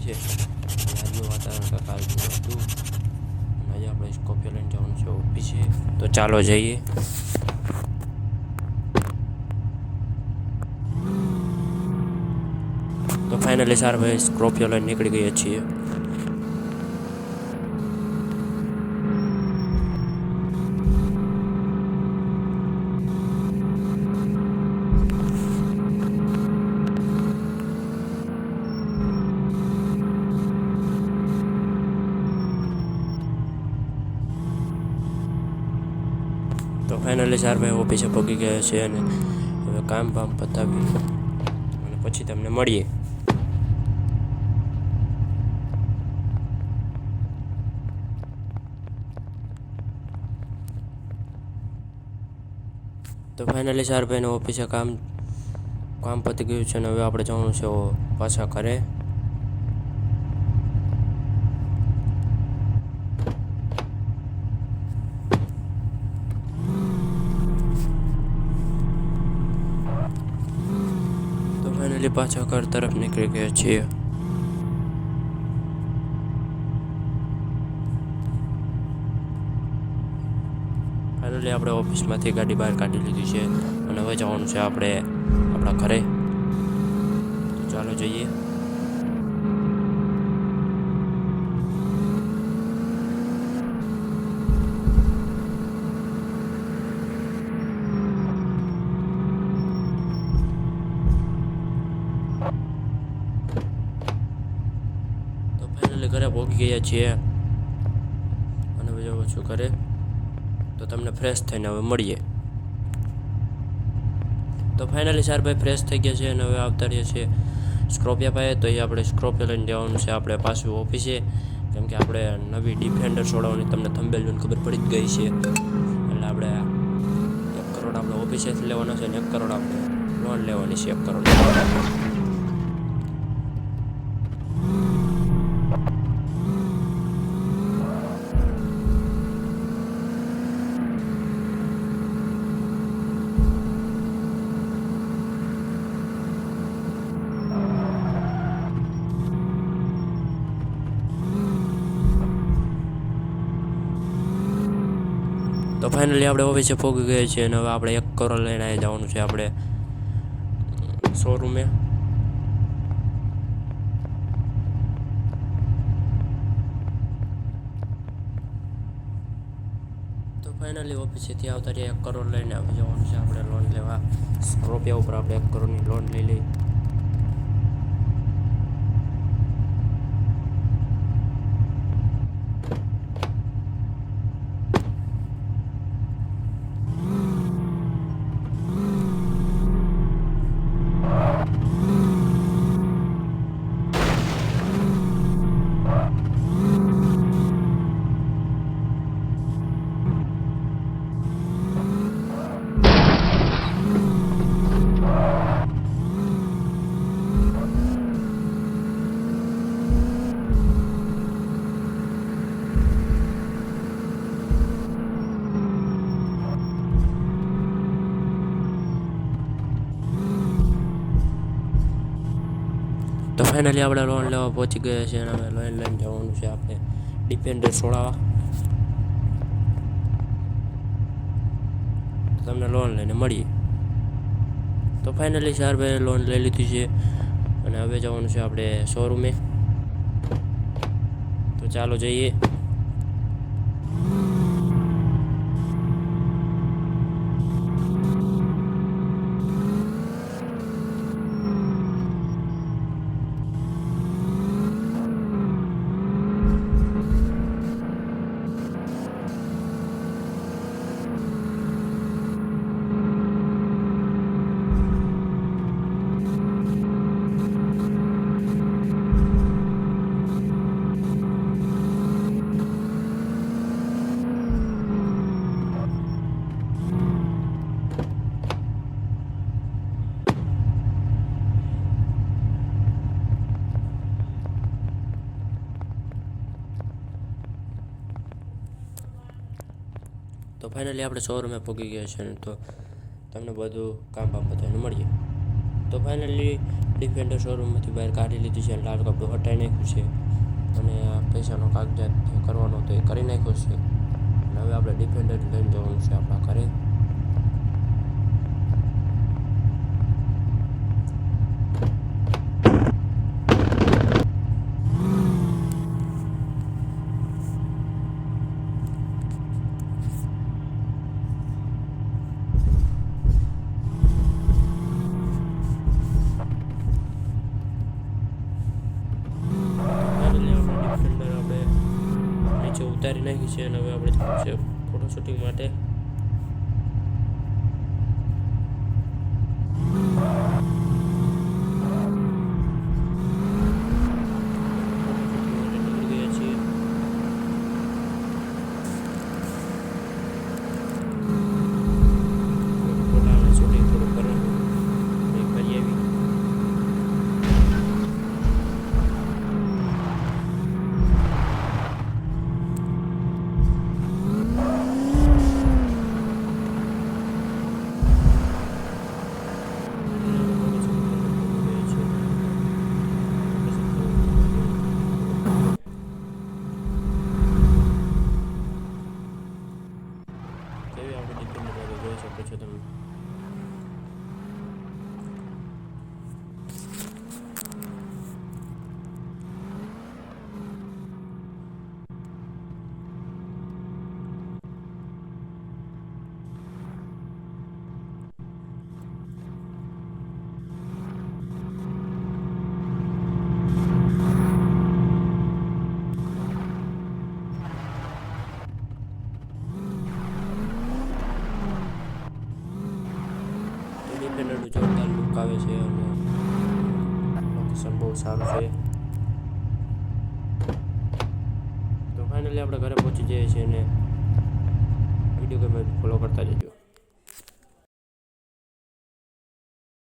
છે. આજનું વાતાવરણ કાલ જેવું હતું. આજે આપણે સ્કોર્પિયો લઈને જવાનું છે ઓફિસે, તો ચાલો જઈએ. તો ફાઇનલી સાર ભાઈ સ્કોર્પિયો લઈને નીકળી ગયા છીએ. તો ફાઇનલી સાર ભાઈ ઓફિસે પહોંચી ગયા છે અને હવે કામ પતાવી અને પછી તમને મળીએ. તો ફાઇનલી સાર ભાઈને ઓફિસે કામ પતી ગયું છે અને હવે આપણે જવાનું છે પાછા ઘરે. તો ફાઇનલી પાછા ઘર તરફ નીકળી ગયા છીએ. ફાઇનલી આપણે ઓફિસમાંથી ગાડી બહાર કાઢી લીધી છે અને હવે જવાનું છે આપણે આપણા ઘરે. તો ચાલો જઈએ. તો ફાઇનલી ઘરે પહોંચી ગયા છીએ અને હવે જવું છું ઘરે. તો તમને ફ્રેશ થઈને હવે મળીએ. તો ફાઇનલી સાર ભાઈ ફ્રેશ થઈ ગયા છે અને હવે આવતા રહીએ છીએ સ્કોર્પિયો પાસે. તો એ આપણે સ્કોર્પિયો લઈને જવાનું છે આપણે પાછું ઓફિસે, કેમ કે આપણે નવી ડિફેન્ડર છોડાવવાની તમને થંબનેલ જોઈને ખબર પડી જ ગઈ છે. એટલે આપણે 1 કરોડ આપણે ઓફિસેથી લેવાનો છે અને 1 કરોડ આપણે લોન લેવાની છે. 1 કરોડ. તો ફાઇનલી આપણે ઓફિસે પહોંચી ગયા છીએ અને હવે આપણે 1 કરોડ લઈને આવી જવાનું છે આપણે શોરૂમે. તો ફાઇનલી ઓફિસેથી આવતા રહ્યા 1 કરોડ લઈને આવી જવાનું છે આપણે લોન લેવા. સ્કોર્પિયો ઉપર આપણે 1 કરોડની લોન લઈ લઈ. તો ફાઇનલી આપણે લોન લેવા પહોંચી ગયા છીએ અને હવે લોન લઈને જવાનું છે આપણે ડિફેન્ડર છોડાવવા. તમને લોન લઈને મળીએ. તો ફાઇનલી સાર ભાઈ લોન લઈ લીધી છે અને હવે જવાનું છે આપણે શોરૂમે. તો ચાલો જઈએ. તો ફાઇનલી આપણે શોરૂમે પહોંચી ગયા છે તો તમને બધું કામ બતાવીને મળીએ. તો ફાઇનલી ડિફેન્ડર શોરૂમમાંથી બહાર કાઢી લીધી છે, લાલ કપડું હટાવી નાખ્યું છે અને આ પૈસાનો કાગજાત કરવાનો તો એ કરી નાખ્યો છે. અને હવે આપણે ડિફેન્ડર લઈને જવાનું છે આપણા ઘરે. ઉતારી નાખી છે અને હવે આપણે જવું છે ફોટો શૂટિંગ માટે. જોઈ શકો છો તમે. ડિફેન્ડરનું જોરદાર લુક આવે છે અને લોકેશન બહુ સારું છે. તો ફાઇનલી આપણે ઘરે પહોંચી જઈએ છીએ અને વિડીયો ગમે ફોલો કરતા જજો.